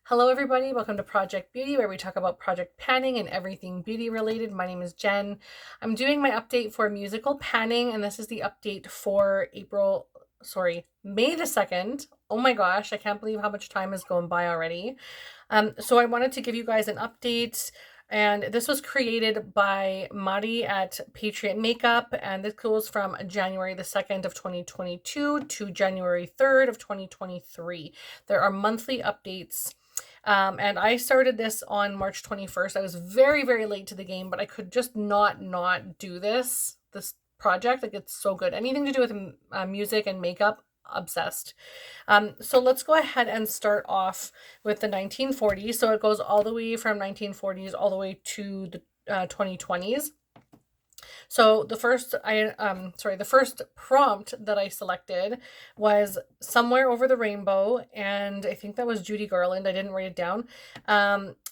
Hello everybody, welcome to Project Beauty, where we talk about project panning and everything beauty related. My name is Jen. I'm doing my update for musical panning, and this is the update for May the 2nd. Oh my gosh, I can't believe how much time has gone by already. So I wanted to give you guys an update, and this was created by Mari at Patriot Makeup, and this goes from January the 2nd of 2022 to January 3rd of 2023. There are monthly updates. And I started this on March 21st. I was very, very late to the game, but I could just not do this project. Like, it's so good. Anything to do with music and makeup, obsessed. So let's go ahead and start off with the 1940s. So it goes all the way from 1940s all the way to the 2020s. So the first prompt that I selected was Somewhere Over the Rainbow, and I think that was Judy Garland. I didn't write it down.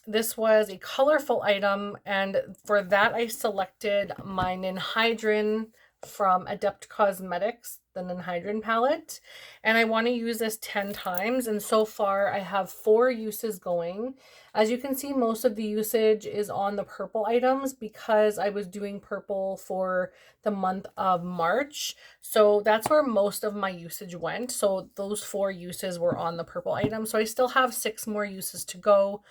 This was a colorful item, and for that I selected my Ninhydrin from Adept Cosmetics, the Ninhydrin palette, and I want to use this 10 times, and so far I have 4 uses going. As you can see, most of the usage is on the purple items because I was doing purple for the month of March. So that's where most of my usage went. So those 4 uses were on the purple item. So I still have 6 more uses to go.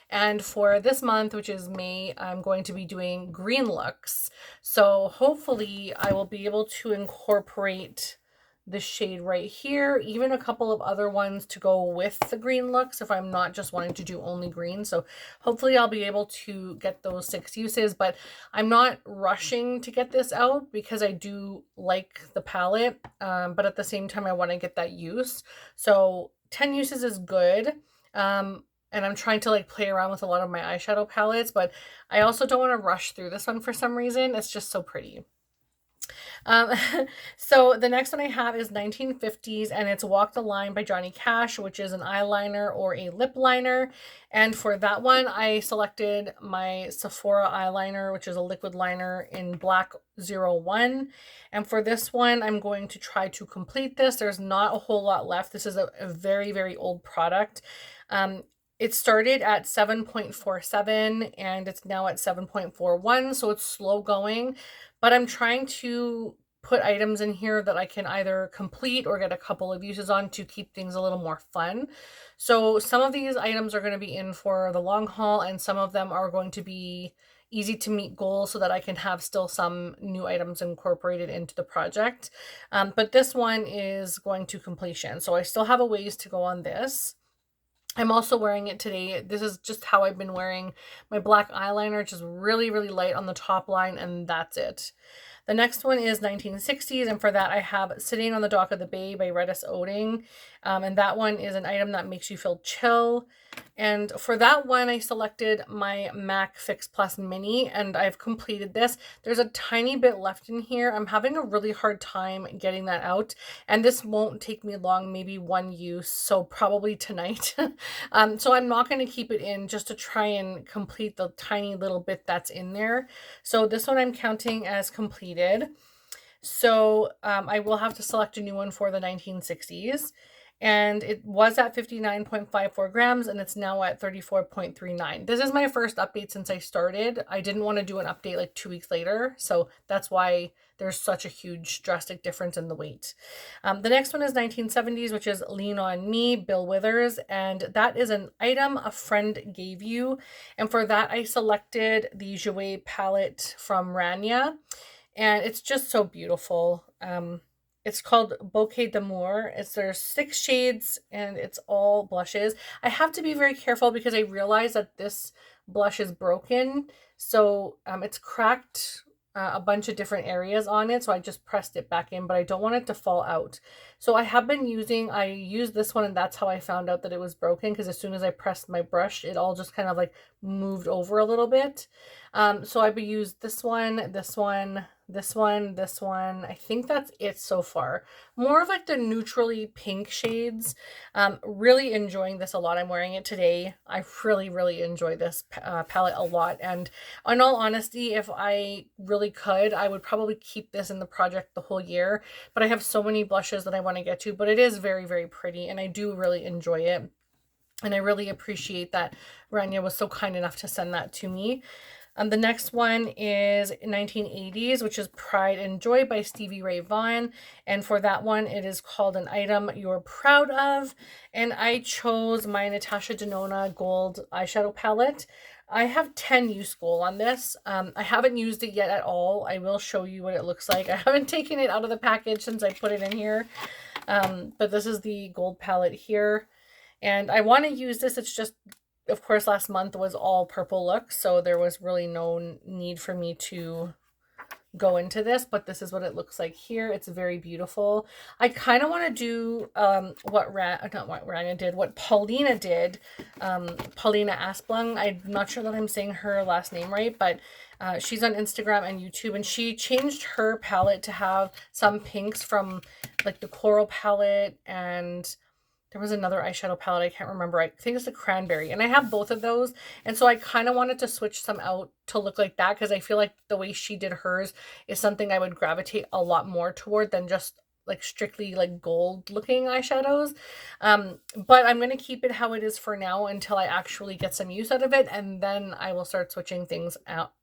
And for this month, which is May, I'm going to be doing green looks. So hopefully I will be able to incorporate the shade right here, even a couple of other ones to go with the green looks if I'm not just wanting to do only green. So hopefully I'll be able to get those 6 uses, but I'm not rushing to get this out because I do like the palette, but at the same time I want to get that use. So 10 uses is good. And I'm trying to play around with a lot of my eyeshadow palettes, but I also don't want to rush through this one for some reason. It's just so pretty. Um, so the next one I have is 1950s, and it's Walk the Line by Johnny Cash, which is an eyeliner or a lip liner. And for that one, I selected my Sephora eyeliner, which is a liquid liner in Black 01. And for this one, I'm going to try to complete this. There's not a whole lot left. This is a very, very old product. It started at 7.47 and it's now at 7.41, so it's slow going, but I'm trying to put items in here that I can either complete or get a couple of uses on to keep things a little more fun. So some of these items are going to be in for the long haul, and some of them are going to be easy to meet goals so that I can have still some new items incorporated into the project. But this one is going to completion, so I still have a ways to go on this. I'm also wearing it today. This is just how I've been wearing my black eyeliner, just really, really light on the top line, and that's it. The next one is 1960s, and for that I have Sitting on the Dock of the Bay by Redis Oding, and that one is an item that makes you feel chill. And for that one, I selected my MAC Fix Plus Mini, and I've completed this. There's a tiny bit left in here. I'm having a really hard time getting that out, and this won't take me long, maybe 1 use, so probably tonight. So I'm not going to keep it in, just to try and complete the tiny little bit that's in there. So this one I'm counting as completed. So I will have to select a new one for the 1960s. And it was at 59.54 grams, and it's now at 34.39. This is my first update since I started. I didn't want to do an update like 2 weeks later, so that's why there's such a huge drastic difference in the weight. The next one is 1970s, which is Lean On Me, Bill Withers, and that is an item a friend gave you. And for that, I selected the Jouer palette from Rania, and it's just so beautiful. It's called Bouquet d'Amour. There's 6 shades and it's all blushes. I have to be very careful because I realize that this blush is broken. So it's cracked a bunch of different areas on it. So I just pressed it back in, but I don't want it to fall out. So I used this one, and that's how I found out that it was broken, because as soon as I pressed my brush, it all just kind of like moved over a little bit. So I would use this one, this one, this one, this one. I think that's it so far. More of like the neutrally pink shades. Really enjoying this a lot. I'm wearing it today. I really, really enjoy this palette a lot. And in all honesty, if I really could, I would probably keep this in the project the whole year. But I have so many blushes that I want to get to. But it is very, very pretty, and I do really enjoy it. And I really appreciate that Rania was so kind enough to send that to me. The next one is 1980s, which is Pride and Joy by Stevie Ray Vaughan. And for that one, it is called An Item You're Proud Of. And I chose my Natasha Denona Gold eyeshadow palette. I have 10 use gold on this. I haven't used it yet at all. I will show you what it looks like. I haven't taken it out of the package since I put it in here. But this is the gold palette here. And I want to use this. It's just, of course, last month was all purple looks, so there was really no need for me to go into this, but this is what it looks like here. It's very beautiful. I kind of want to do what Paulina did. Paulina Asplung. I'm not sure that I'm saying her last name right, but she's on Instagram and YouTube, and she changed her palette to have some pinks from like the Coral palette, and there was another eyeshadow palette, I can't remember. I think it's the Cranberry. And I have both of those. And so I kind of wanted to switch some out to look like that, because I feel like the way she did hers is something I would gravitate a lot more toward than just like strictly like gold looking eyeshadows. But I'm going to keep it how it is for now until I actually get some use out of it. And then I will start switching things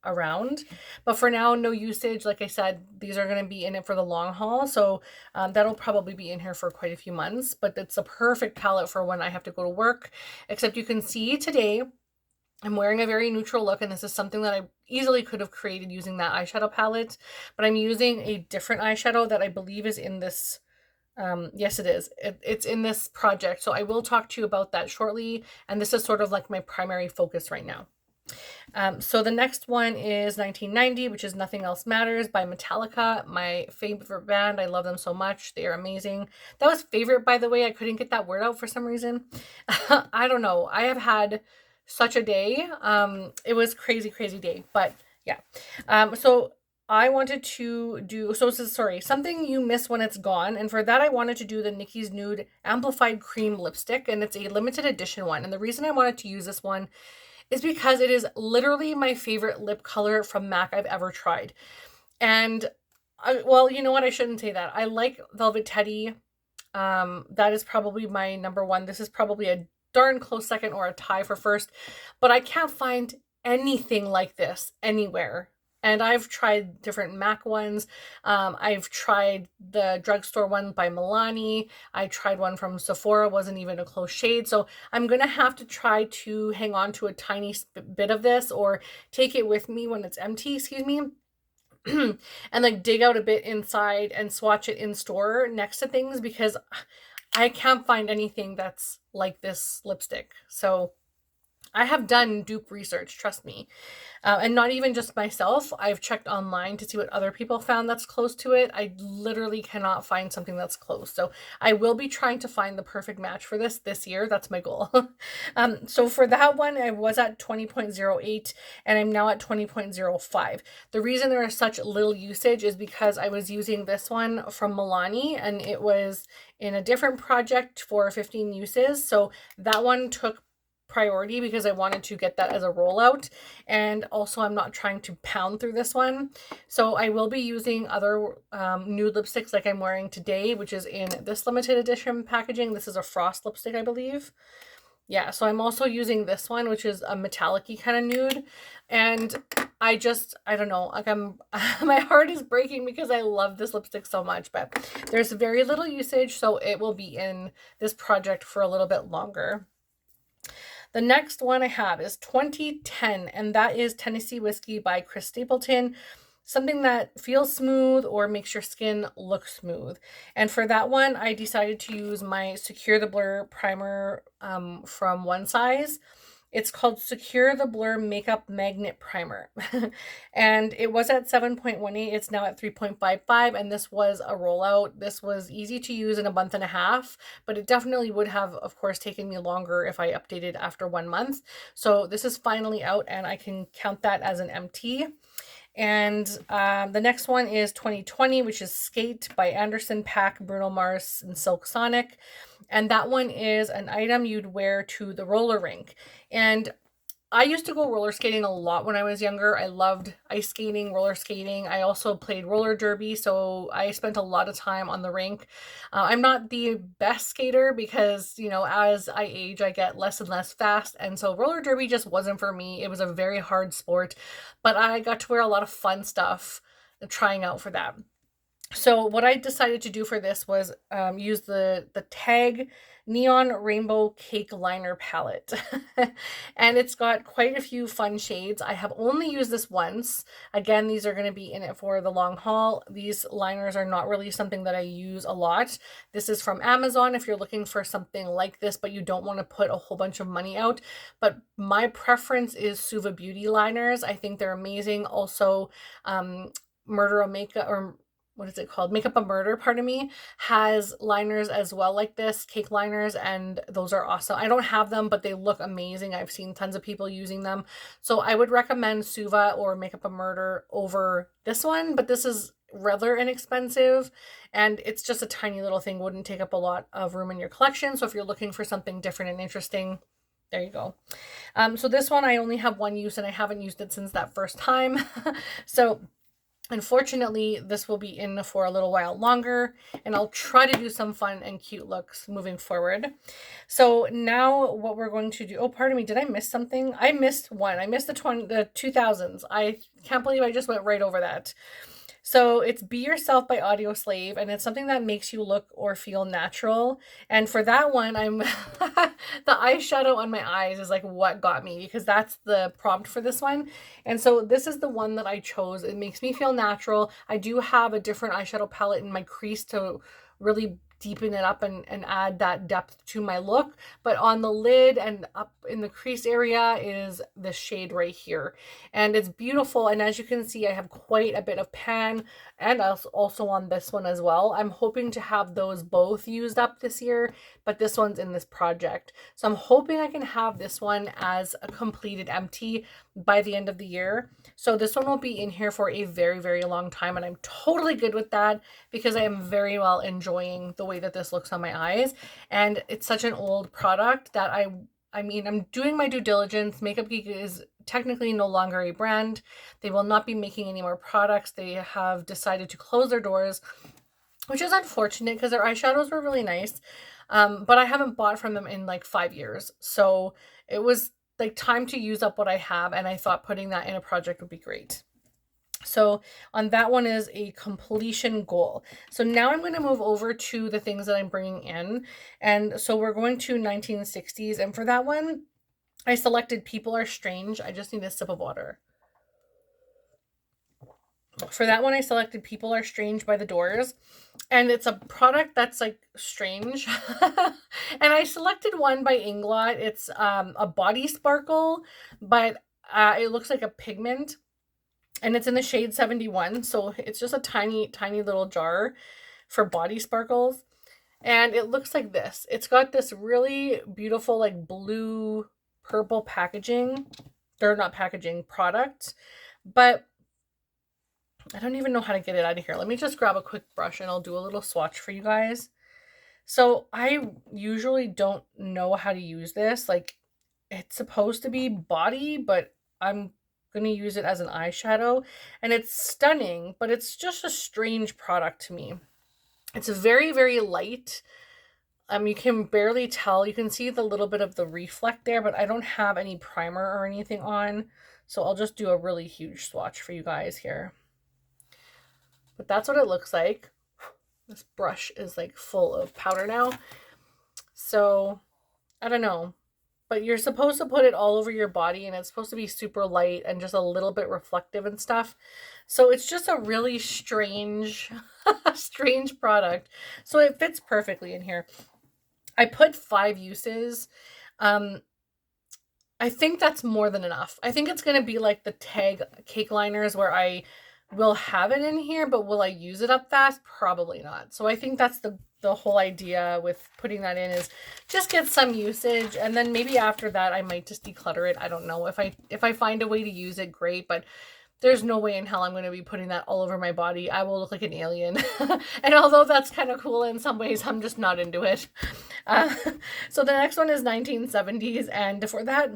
around. But for now, no usage. Like I said, these are going to be in it for the long haul. So that'll probably be in here for quite a few months. But it's a perfect palette for when I have to go to work. Except you can see today I'm wearing a very neutral look, and this is something that I easily could have created using that eyeshadow palette, but I'm using a different eyeshadow that I believe is in this, yes it is, it's in this project, so I will talk to you about that shortly, and this is sort of like my primary focus right now. So the next one is 1990, which is Nothing Else Matters by Metallica, my favorite band. I love them so much. They are amazing. That was favorite, by the way. I couldn't get that word out for some reason. I don't know. I have had such a day. It was crazy day, but yeah. So I wanted to do, so this is, sorry, Something You Miss When It's Gone. And for that, I wanted to do the Nikki's Nude Amplified Cream Lipstick, and it's a limited edition one. And the reason I wanted to use this one is because it is literally my favorite lip color from MAC I've ever tried. And well, you know what? I shouldn't say that. I like Velvet Teddy. That is probably my number one. This is probably a darn close second or a tie for first, but I can't find anything like this anywhere. And I've tried different MAC ones. I've tried the drugstore one by Milani. I tried one from Sephora, wasn't even a close shade. So I'm going to have to try to hang on to a tiny bit of this, or take it with me when it's empty, excuse me, and like dig out a bit inside and swatch it in store next to things, because I can't find anything that's like this lipstick. So I have done dupe research, trust me. And not even just myself. I've checked online to see what other people found that's close to it. I literally cannot find something that's close. So I will be trying to find the perfect match for this year. That's my goal. So for that one, I was at 20.08 and I'm now at 20.05. The reason there is such little usage is because I was using this one from Milani, and it was in a different project for 15 uses. So that one took priority because I wanted to get that as a rollout, and also I'm not trying to pound through this one. So I will be using other nude lipsticks like I'm wearing today, which is in this limited edition packaging. This is a Frost lipstick, I believe. Yeah, so I'm also using this one, which is a metallic-y kind of nude, and I don't know, like my heart is breaking because I love this lipstick so much, but there's very little usage, so it will be in this project for a little bit longer. The next one I have is 2010, and that is Tennessee Whiskey by Chris Stapleton. Something that feels smooth or makes your skin look smooth. And for that one, I decided to use my Secure the Blur primer from One Size. It's called Secure the Blur Makeup Magnet Primer. And it was at 7.18. It's now at 3.55. And this was a rollout. This was easy to use in a month and a half. But it definitely would have, of course, taken me longer if I updated after 1 month. So this is finally out, and I can count that as an MT. And the next one is 2020, which is Skate by Anderson .Paak, Bruno Mars, and Silk Sonic. And that one is an item you'd wear to the roller rink. And I used to go roller skating a lot when I was younger. I loved ice skating, roller skating. I also played roller derby, so I spent a lot of time on the rink. I'm not the best skater because, you know, as I age, I get less and less fast. And so roller derby just wasn't for me. It was a very hard sport, but I got to wear a lot of fun stuff trying out for that. So what I decided to do for this was use the Tag Neon Rainbow Cake Liner palette. And it's got quite a few fun shades. I have only used this once. Again, these are going to be in it for the long haul. These liners are not really something that I use a lot. This is from Amazon if you're looking for something like this, but you don't want to put a whole bunch of money out. But my preference is Suva Beauty liners. I think they're amazing. Also, Murder a Makeup, or what is it called? Makeup a Murder, pardon me, has liners as well like this, cake liners, and those are awesome. I don't have them, but they look amazing. I've seen tons of people using them. So I would recommend Suva or Makeup a Murder over this one, but this is rather inexpensive and it's just a tiny little thing, wouldn't take up a lot of room in your collection. So if you're looking for something different and interesting, there you go. So this one I only have one use and I haven't used it since that first time. So unfortunately, this will be in for a little while longer, and I'll try to do some fun and cute looks moving forward. So now what we're going to do, oh, pardon me, did I miss something? I missed one. I missed the 2000s. I can't believe I just went right over that. So it's Be Yourself by Audio Slave, and it's something that makes you look or feel natural. And for that one, I'm the eyeshadow on my eyes is like what got me, because that's the prompt for this one. And so this is the one that I chose. It makes me feel natural. I do have a different eyeshadow palette in my crease to really deepen it up and add that depth to my look, but on the lid and up in the crease area is the shade right here, and it's beautiful. And as you can see, I have quite a bit of pan and also on this one as well. I'm hoping to have those both used up this year, but this one's in this project, so I'm hoping I can have this one as a completed empty by the end of the year. So this one will be in here for a very, very long time, and I'm totally good with that because I am very well enjoying the way that this looks on my eyes. And it's such an old product that I mean, I'm doing my due diligence. Makeup Geek is technically no longer a brand. They will not be making any more products. They have decided to close their doors, which is unfortunate because their eyeshadows were really nice. But I haven't bought from them in like 5 years. So it was like time to use up what I have, and I thought putting that in a project would be great. So on that one is a completion goal. So now I'm going to move over to the things that I'm bringing in. And so we're going to 1960s. And for that one, I selected People Are Strange. I just need a sip of water. For that one, I selected People Are Strange by The Doors. And it's a product that's like strange. And I selected one by Inglot. It's a body sparkle, but it looks like a pigment. And it's in the shade 71. So it's just a tiny, tiny little jar for body sparkles. And it looks like this. It's got this really beautiful like blue purple packaging. They're not packaging, product. But I don't even know how to get it out of here. Let me just grab a quick brush and I'll do a little swatch for you guys. So I usually don't know how to use this. Like, it's supposed to be body, but I'm going to use it as an eyeshadow. And it's stunning, but it's just a strange product to me. It's very, very light. You can barely tell. You can see the little bit of the reflect there, but I don't have any primer or anything on. So I'll just do a really huge swatch for you guys here. But that's what it looks like. This brush is like full of powder now. So I don't know. But you're supposed to put it all over your body, and it's supposed to be super light and just a little bit reflective and stuff. So it's just a really strange, strange product. So it fits perfectly in here. I put 5 uses. I think that's more than enough. I think it's going to be like the Tag cake liners where I will have it in here, but will I use it up fast? Probably not. So I think that's the whole idea with putting that in, is just get some usage, and then maybe after that I might just declutter it. I don't know. If I find a way to use it, great, but there's no way in hell I'm going to be putting that all over my body. I will look like an alien. And although that's kind of cool in some ways, I'm just not into it. So the next one is 1970s, and for that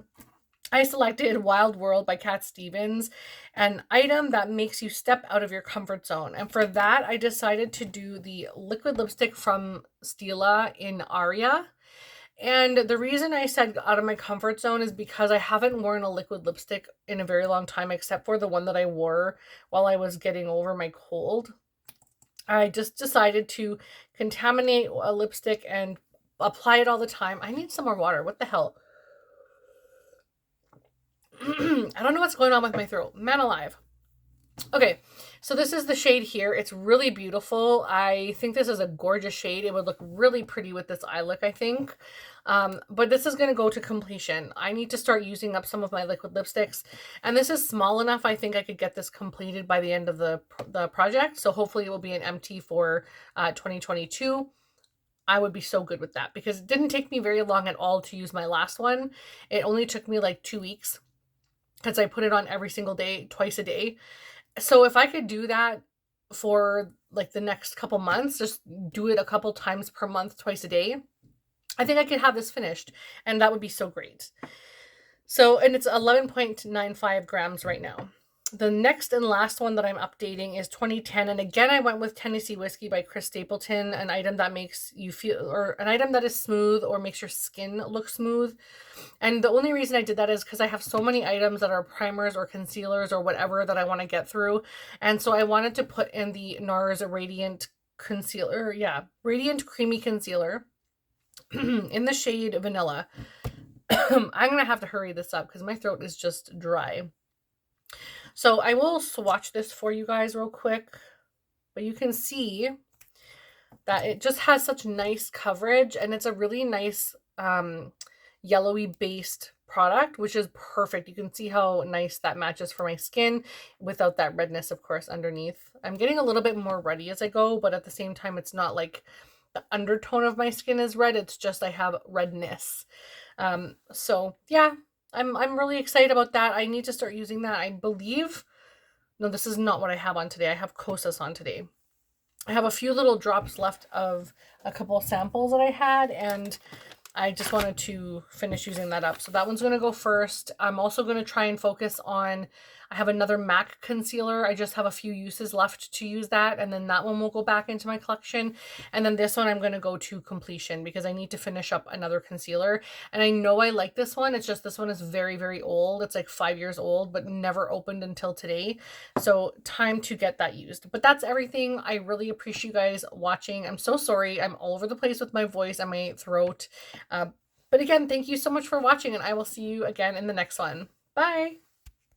I selected Wild World by Cat Stevens, an item that makes you step out of your comfort zone. And for that, I decided to do the liquid lipstick from Stila in Aria. And the reason I said out of my comfort zone is because I haven't worn a liquid lipstick in a very long time, except for the one that I wore while I was getting over my cold. I just decided to contaminate a lipstick and apply it all the time. I need some more water. What the hell? I don't know what's going on with my throat. Man alive. Okay, so this is the shade here. It's really beautiful. I think this is a gorgeous shade. It would look really pretty with this eye look, I think. But this is going to go to completion. I need to start using up some of my liquid lipsticks. And this is small enough. I think I could get this completed by the end of the project. So hopefully it will be an empty for 2022. I would be so good with that because it didn't take me very long at all to use my last one. It only took me like 2 weeks because I put it on every single day, twice a day. So if I could do that for like the next couple months, just do it a couple times per month, twice a day, I think I could have this finished and that would be so great. So, and it's 11.95 grams right now. The next and last one that I'm updating is 2010. And again, I went with Tennessee Whiskey by Chris Stapleton, an item that makes you feel, or an item that is smooth or makes your skin look smooth. And the only reason I did that is because I have so many items that are primers or concealers or whatever that I want to get through. And so I wanted to put in the NARS Radiant Concealer. Yeah, Radiant Creamy Concealer in the shade Vanilla. I'm going to have to hurry this up because my throat is just dry. So I will swatch this for you guys real quick, but you can see that it just has such nice coverage and it's a really nice yellowy based product, which is perfect. You can see how nice that matches for my skin without that redness, of course, underneath. I'm getting a little bit more ruddy as I go, but at the same time, it's not like the undertone of my skin is red. It's just I have redness. So yeah, I'm really excited about that. I need to start using that. I believe, no, this is not what I have on today. I have Kosas on today. I have a few little drops left of a couple of samples that I had, and I just wanted to finish using that up. So that one's going to go first. I'm also going to try and focus on, I have another MAC concealer. I just have a few uses left to use that. And then that one will go back into my collection. And then this one I'm going to go to completion because I need to finish up another concealer. And I know I like this one. It's just this one is very, very old. It's like 5 years old, but never opened until today. So time to get that used. But that's everything. I really appreciate you guys watching. I'm so sorry. I'm all over the place with my voice and my throat. But again, thank you so much for watching, and I will see you again in the next one. Bye!